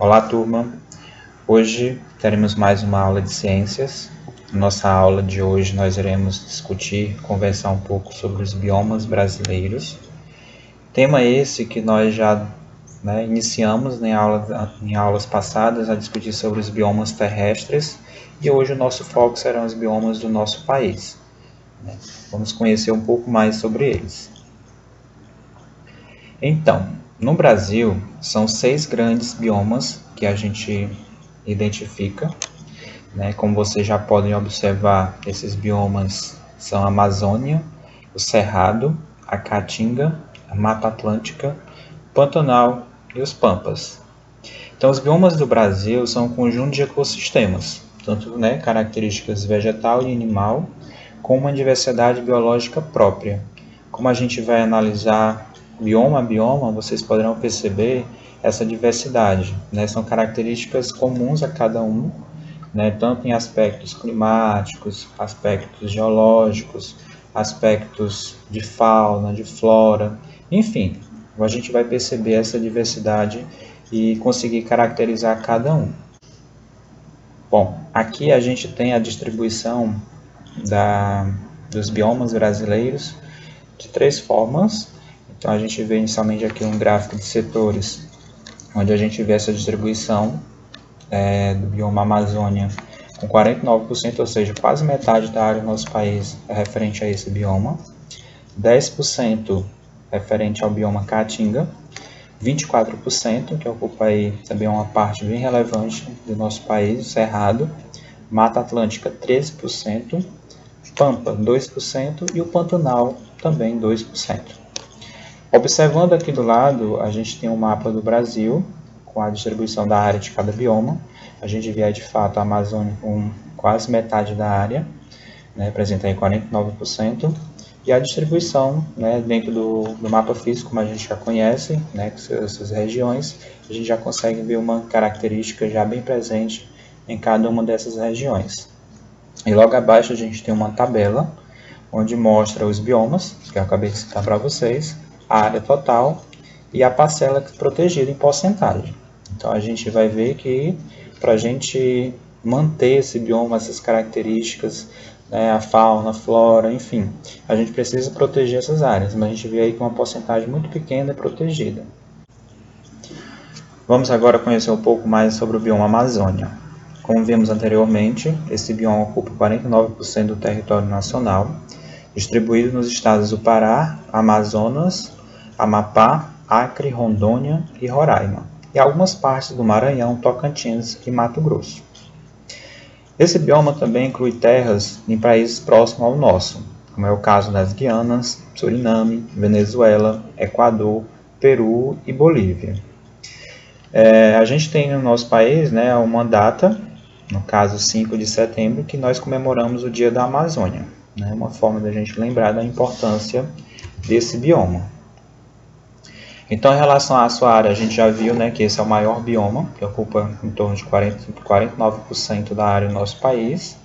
Olá, turma! Hoje teremos mais uma aula de ciências. Nossa aula de hoje nós iremos discutir, conversar um pouco sobre os biomas brasileiros. Tema esse que nós já iniciamos em aulas passadas a discutir sobre os biomas terrestres e hoje o nosso foco serão os biomas do nosso país. Vamos conhecer um pouco mais sobre eles. Então, no Brasil, são 6 grandes biomas que a gente identifica. Como vocês já podem observar, esses biomas são a Amazônia, o Cerrado, a Caatinga, a Mata Atlântica, o Pantanal e os Pampas. Então, os biomas do Brasil são um conjunto de ecossistemas, tanto características vegetal e animal, com uma diversidade biológica própria. Como a gente vai analisar bioma a bioma, vocês poderão perceber essa diversidade. São características comuns a cada um, tanto em aspectos climáticos, aspectos geológicos, aspectos de fauna, de flora, enfim, a gente vai perceber essa diversidade e conseguir caracterizar cada um. Bom, aqui a gente tem a distribuição dos biomas brasileiros de 3 formas. Então a gente vê inicialmente aqui um gráfico de setores, onde a gente vê essa distribuição do bioma Amazônia com 49%, ou seja, quase metade da área do nosso país é referente a esse bioma, 10% referente ao bioma Caatinga, 24%, que ocupa aí também uma parte bem relevante do nosso país, o Cerrado, Mata Atlântica 13%, Pampa 2% e o Pantanal também 2%. Observando aqui do lado, a gente tem um mapa do Brasil, com a distribuição da área de cada bioma. A gente vê de fato a Amazônia com quase metade da área, representa aí 49%, e a distribuição dentro do mapa físico, como a gente já conhece, com essas regiões, a gente já consegue ver uma característica já bem presente em cada uma dessas regiões. E logo abaixo a gente tem uma tabela, onde mostra os biomas, que eu acabei de citar para vocês, a área total e a parcela protegida em porcentagem. Então a gente vai ver que para a gente manter esse bioma, essas características, a fauna, a flora, enfim, a gente precisa proteger essas áreas, mas a gente vê aí que uma porcentagem muito pequena é protegida. Vamos agora conhecer um pouco mais sobre o bioma Amazônia. Como vimos anteriormente, esse bioma ocupa 49% do território nacional, distribuído nos estados do Pará, Amazonas, Amapá, Acre, Rondônia e Roraima, e algumas partes do Maranhão, Tocantins e Mato Grosso. Esse bioma também inclui terras em países próximos ao nosso, como é o caso das Guianas, Suriname, Venezuela, Equador, Peru e Bolívia. A gente tem no nosso país uma data, no caso 5 de setembro, que nós comemoramos o Dia da Amazônia. Uma forma da gente lembrar da importância desse bioma. Então, em relação à sua área, a gente já viu que esse é o maior bioma, que ocupa em torno de 49% da área do nosso país.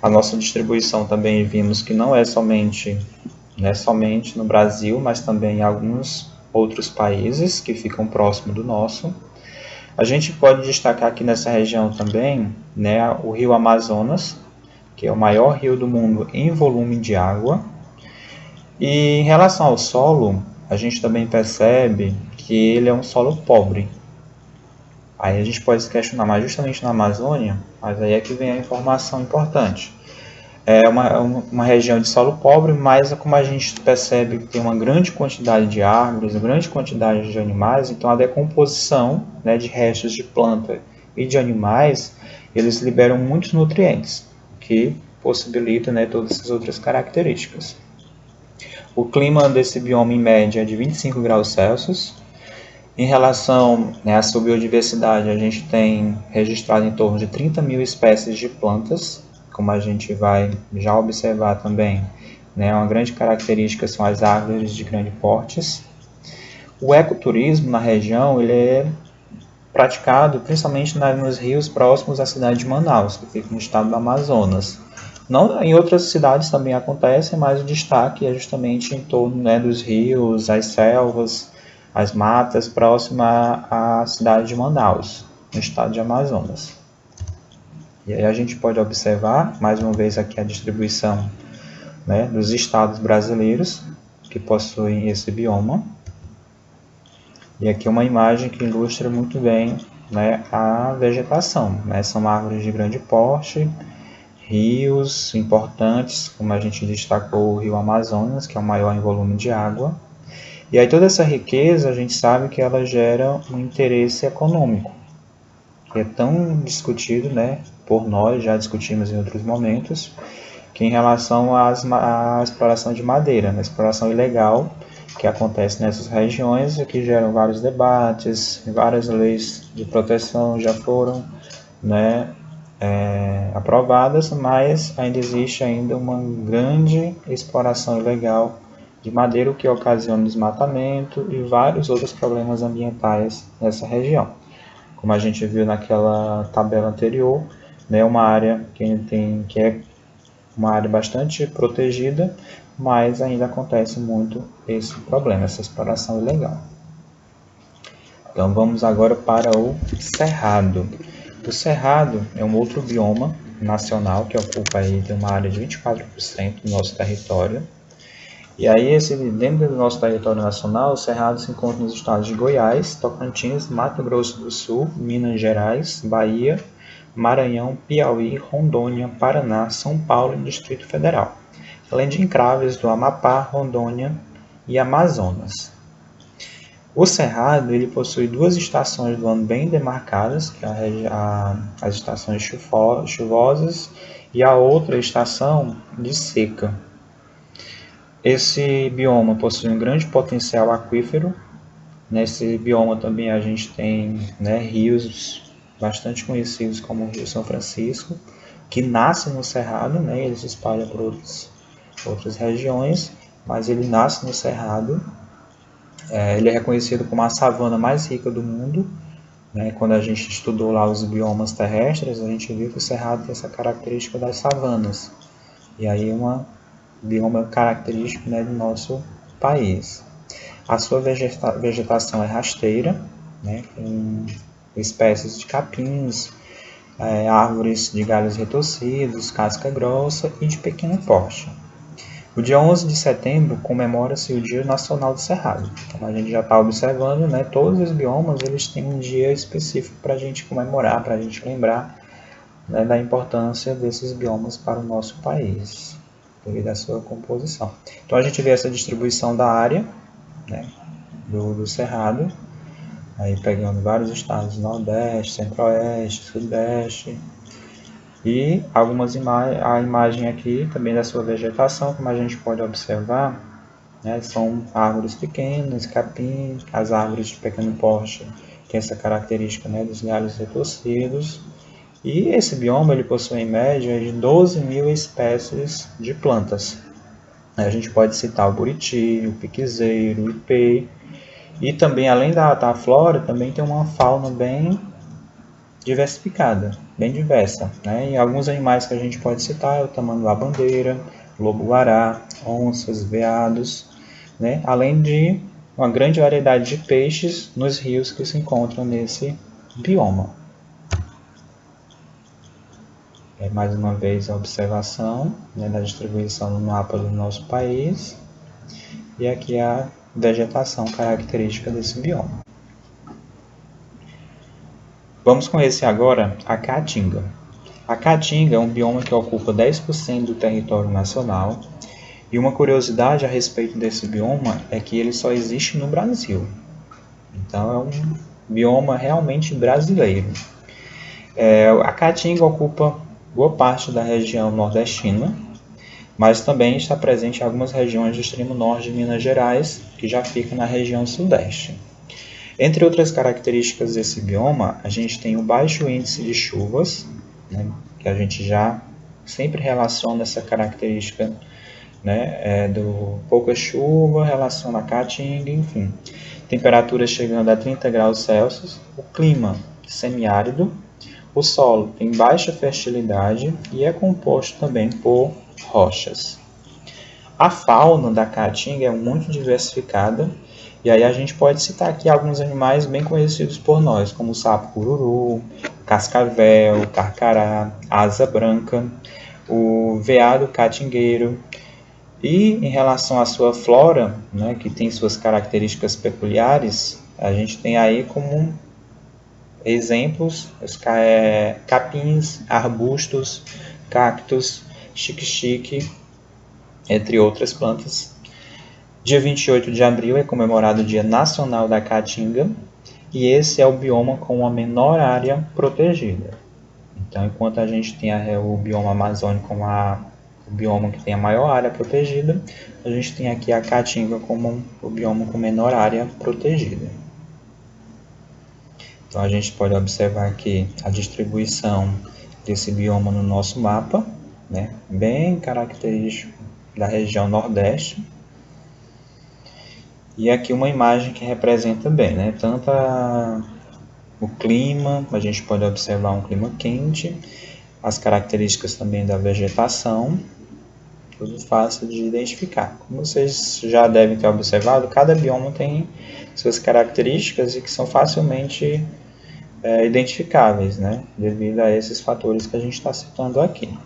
A nossa distribuição também vimos que não é somente no Brasil, mas também em alguns outros países que ficam próximo do nosso. A gente pode destacar aqui nessa região também o rio Amazonas, que é o maior rio do mundo em volume de água. E em relação ao solo, a gente também percebe que ele é um solo pobre. Aí a gente pode se questionar, mas justamente na Amazônia, mas aí é que vem a informação importante. É uma região de solo pobre, mas como a gente percebe que tem uma grande quantidade de árvores, uma grande quantidade de animais, então a decomposição de restos de planta e de animais, eles liberam muitos nutrientes, que possibilita todas essas outras características. O clima desse bioma, em média, é de 25 graus Celsius. Em relação à sua biodiversidade, a gente tem registrado em torno de 30 mil espécies de plantas, como a gente vai já observar também. Uma grande característica são as árvores de grande porte. O ecoturismo na região ele é praticado principalmente nos rios próximos à cidade de Manaus, que fica no estado do Amazonas. Não, em outras cidades também acontece, mas o destaque é justamente em torno dos rios, as selvas, as matas próximas à cidade de Manaus. no estado de Amazonas. E aí a gente pode observar, mais uma vez aqui a distribuição, né, dos estados brasileiros que possuem esse bioma. E aqui uma imagem que ilustra muito bem, né, a vegetação, né? São árvores de grande porte, rios importantes, como a gente destacou o rio Amazonas, que é o maior em volume de água. E aí toda essa riqueza, a gente sabe que ela gera um interesse econômico, que é tão discutido, né, por nós, já discutimos em outros momentos, que em relação à exploração de madeira, né, exploração ilegal que acontece nessas regiões e que geram vários debates, várias leis de proteção já foram, né, aprovadas, mas ainda existe ainda uma grande exploração ilegal de madeira, o que ocasiona desmatamento e vários outros problemas ambientais nessa região. Como a gente viu naquela tabela anterior, né, uma área que é uma área bastante protegida, mas ainda acontece muito esse problema, essa exploração ilegal. Então vamos agora para o Cerrado. O Cerrado é um outro bioma nacional que ocupa aí uma área de 24% do nosso território. E aí, dentro do nosso território nacional, o Cerrado se encontra nos estados de Goiás, Tocantins, Mato Grosso do Sul, Minas Gerais, Bahia, Maranhão, Piauí, Rondônia, Paraná, São Paulo e Distrito Federal, além de encraves do Amapá, Rondônia e Amazonas. O Cerrado ele possui duas estações do ano bem demarcadas, que é as estações chuvosas e a outra estação de seca. Esse bioma possui um grande potencial aquífero. Nesse bioma também a gente tem, né, rios bastante conhecidos como o Rio São Francisco, que nasce no Cerrado, né, ele se espalha por outras regiões, mas ele nasce no Cerrado. Ele é reconhecido como a savana mais rica do mundo, né? Quando a gente estudou lá os biomas terrestres, a gente viu que o Cerrado tem essa característica das savanas. E aí um bioma característico, né, do nosso país. A sua vegetação é rasteira, né, com espécies de capins, árvores de galhos retorcidos, casca grossa e de pequeno porte. O dia 11 de setembro comemora-se o Dia Nacional do Cerrado. Como a gente já está observando, né, todos os biomas eles têm um dia específico para a gente comemorar, para a gente lembrar, né, da importância desses biomas para o nosso país, devido à sua composição. Então a gente vê essa distribuição da área, né, do Cerrado, aí pegando vários estados, Nordeste, Centro-Oeste, Sudeste, e a imagem aqui também da sua vegetação, como a gente pode observar, né, são árvores pequenas, capim, as árvores de pequeno porte têm essa característica, né, dos galhos retorcidos, e esse bioma ele possui em média de 12 mil espécies de plantas. A gente pode citar o buriti, o piquezeiro, o ipê, e também além da flora, também tem uma fauna bem diversificada, bem diversa, né? E alguns animais que a gente pode citar é o tamanduá-bandeira, lobo-guará, onças, veados, né? Além de uma grande variedade de peixes nos rios que se encontram nesse bioma. Mais uma vez a observação, né, da distribuição no mapa do nosso país, e aqui a vegetação característica desse bioma. Vamos conhecer agora a Caatinga. A Caatinga é um bioma que ocupa 10% do território nacional, e uma curiosidade a respeito desse bioma é que ele só existe no Brasil. Então é um bioma realmente brasileiro. A Caatinga ocupa boa parte da região nordestina, mas também está presente em algumas regiões do extremo norte de Minas Gerais, que já fica na região sudeste. Entre outras características desse bioma, a gente tem o baixo índice de chuvas, né, que a gente já sempre relaciona essa característica, né, do pouca chuva, relaciona a Caatinga, enfim. Temperaturas chegando a 30 graus Celsius, o clima semiárido, o solo tem baixa fertilidade e é composto também por rochas. A fauna da Caatinga é muito diversificada E aí a gente pode citar aqui alguns animais bem conhecidos por nós, como o sapo cururu, cascavel, carcará, asa branca, o veado catingueiro. E em relação à sua flora, né, que tem suas características peculiares, a gente tem aí como exemplos os capins, arbustos, cactos, xique-xique, entre outras plantas. Dia 28 de abril é comemorado o Dia Nacional da Caatinga, e esse é o bioma com a menor área protegida. Então, enquanto a gente tem o bioma amazônico como o bioma que tem a maior área protegida, a gente tem aqui a Caatinga como o bioma com menor área protegida. Então, a gente pode observar aqui a distribuição desse bioma no nosso mapa, né? Bem característico da região Nordeste. E aqui uma imagem que representa bem, né? Tanto o clima, a gente pode observar um clima quente, as características também da vegetação, tudo fácil de identificar. Como vocês já devem ter observado, cada bioma tem suas características e que são facilmente identificáveis, né? Devido a esses fatores que a gente está citando aqui.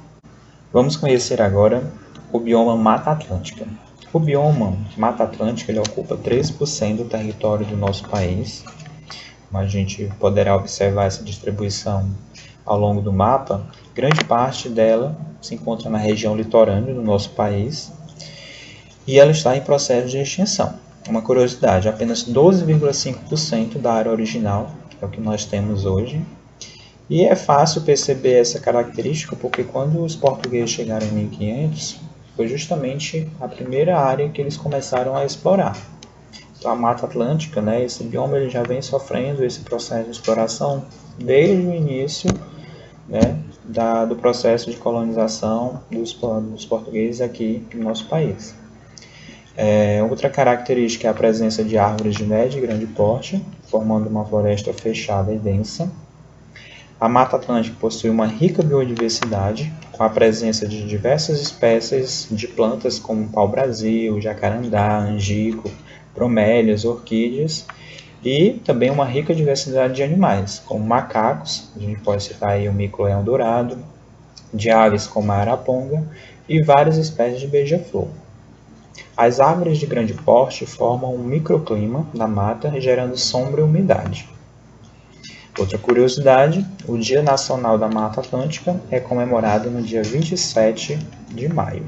Vamos conhecer agora o bioma Mata Atlântica. O bioma Mata Atlântica ele ocupa 13% do território do nosso país. Como a gente poderá observar essa distribuição ao longo do mapa, grande parte dela se encontra na região litorânea do nosso país e ela está em processo de extinção. Uma curiosidade, apenas 12,5% da área original é o que nós temos hoje. E é fácil perceber essa característica porque quando os portugueses chegaram em 1500, foi justamente a primeira área que eles começaram a explorar. Então, a Mata Atlântica, né, esse bioma ele já vem sofrendo esse processo de exploração desde o início, né, do processo de colonização dos portugueses aqui no nosso país. Outra característica é a presença de árvores de médio e grande porte, formando uma floresta fechada e densa. A Mata Atlântica possui uma rica biodiversidade, com a presença de diversas espécies de plantas como pau-brasil, jacarandá, angico, bromélias, orquídeas, e também uma rica diversidade de animais, como macacos, a gente pode citar aí o mico-leão dourado, de aves como a araponga e várias espécies de beija-flor. As árvores de grande porte formam um microclima na mata, gerando sombra e umidade. Outra curiosidade, o Dia Nacional da Mata Atlântica é comemorado no dia 27 de maio.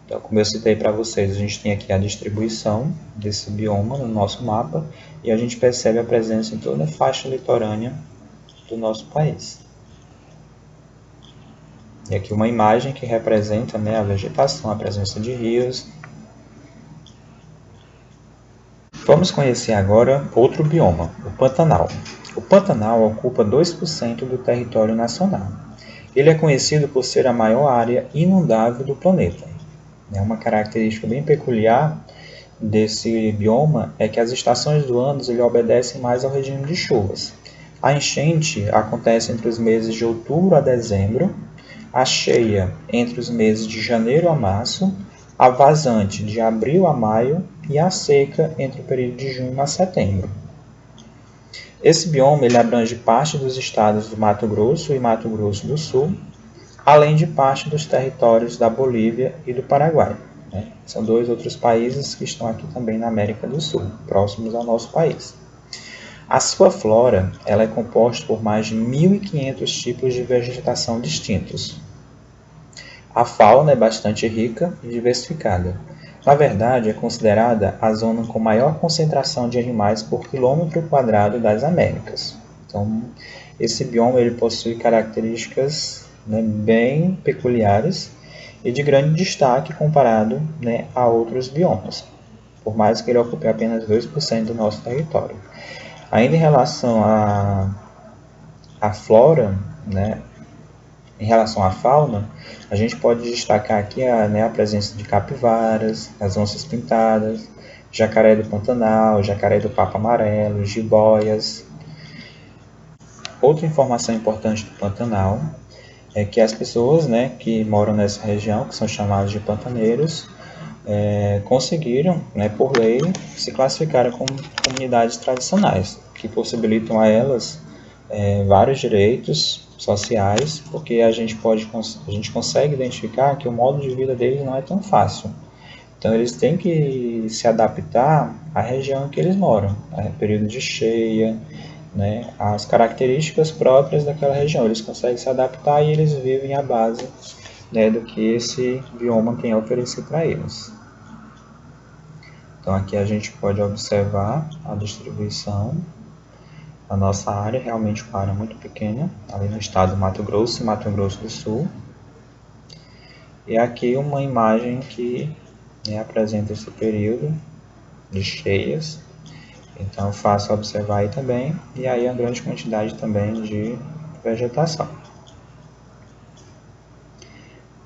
Então, como eu citei para vocês, a gente tem aqui a distribuição desse bioma no nosso mapa e a gente percebe a presença em toda a faixa litorânea do nosso país. E aqui uma imagem que representa, né, a vegetação, a presença de rios. Vamos conhecer agora outro bioma, o Pantanal. O Pantanal ocupa 2% do território nacional. Ele é conhecido por ser a maior área inundável do planeta. Uma característica bem peculiar desse bioma é que as estações do ano ele obedecem mais ao regime de chuvas. A enchente acontece entre os meses de outubro a dezembro, a cheia entre os meses de janeiro a março, a vazante de abril a maio e a seca entre o período de junho a setembro. Esse bioma ele abrange parte dos estados do Mato Grosso e Mato Grosso do Sul, além de parte dos territórios da Bolívia e do Paraguai. São dois outros países que estão aqui também na América do Sul, próximos ao nosso país. A sua flora ela é composta por mais de 1.500 tipos de vegetação distintos. A fauna é bastante rica e diversificada. Na verdade, é considerada a zona com maior concentração de animais por quilômetro quadrado das Américas. Então, esse bioma ele possui características, né, bem peculiares e de grande destaque comparado, né, a outros biomas, por mais que ele ocupe apenas 2% do nosso território. Ainda em relação à flora, né, em relação à fauna, a gente pode destacar aqui a presença de capivaras, as onças pintadas, jacaré do Pantanal, jacaré do Papo Amarelo, jiboias. Outra informação importante do Pantanal é que as pessoas, né, que moram nessa região, que são chamados de pantaneiros, conseguiram, né, por lei, se classificarem como comunidades tradicionais, que possibilitam a elas vários direitos sociais, porque a gente consegue identificar que o modo de vida deles não é tão fácil. Então eles têm que se adaptar à região em que eles moram, período de cheia, né, as características próprias daquela região. Eles conseguem se adaptar e eles vivem à base, né, do que esse bioma tem a oferecer para eles. Então aqui a gente pode observar a distribuição. A nossa área é realmente uma área muito pequena, ali no estado do Mato Grosso e Mato Grosso do Sul. E aqui uma imagem que, né, apresenta esse período de cheias. Então é fácil observar aí também, e aí a grande quantidade também de vegetação.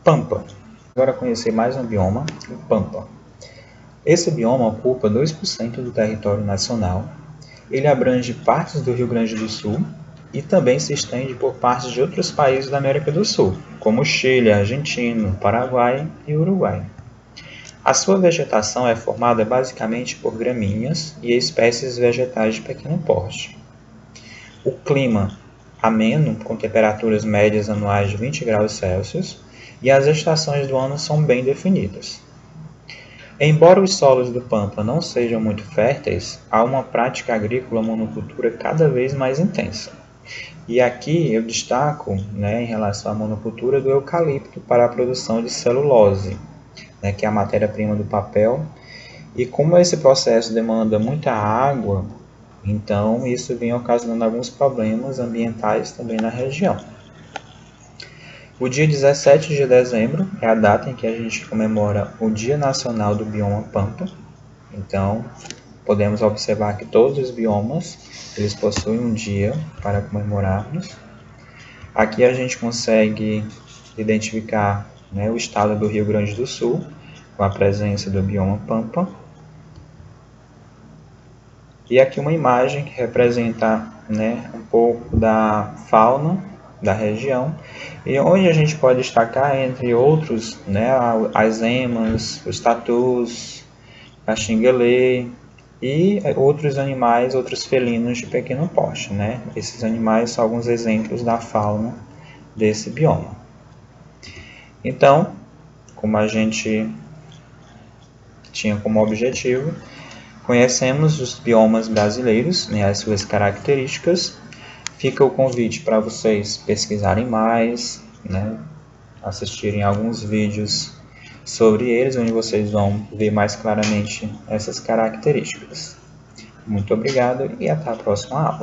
Pampa. Agora conhecer mais um bioma, o Pampa. Esse bioma ocupa 2% do território nacional. Ele abrange partes do Rio Grande do Sul e também se estende por partes de outros países da América do Sul, como Chile, Argentina, Paraguai e Uruguai. A sua vegetação é formada basicamente por gramíneas e espécies vegetais de pequeno porte. O clima ameno, com temperaturas médias anuais de 20 graus Celsius, e as estações do ano são bem definidas. Embora os solos do Pampa não sejam muito férteis, há uma prática agrícola monocultura cada vez mais intensa. E aqui eu destaco, né, em relação à monocultura do eucalipto para a produção de celulose, né, que é a matéria-prima do papel. E como esse processo demanda muita água, então isso vem ocasionando alguns problemas ambientais também na região. O dia 17 de dezembro é a data em que a gente comemora o Dia Nacional do Bioma Pampa. Então, podemos observar que todos os biomas eles possuem um dia para comemorarmos. Aqui a gente consegue identificar, né, o estado do Rio Grande do Sul, com a presença do bioma Pampa. E aqui uma imagem que representa, né, um pouco da fauna da região, e onde a gente pode destacar, entre outros, né, as emas, os tatus, a xinguelê e outros animais, outros felinos de pequeno porte, né? Esses animais são alguns exemplos da fauna desse bioma. Então, como a gente tinha como objetivo, conhecemos os biomas brasileiros, né, as suas características. Fica o convite para vocês pesquisarem mais, né, assistirem alguns vídeos sobre eles, onde vocês vão ver mais claramente essas características. Muito obrigado e até a próxima aula.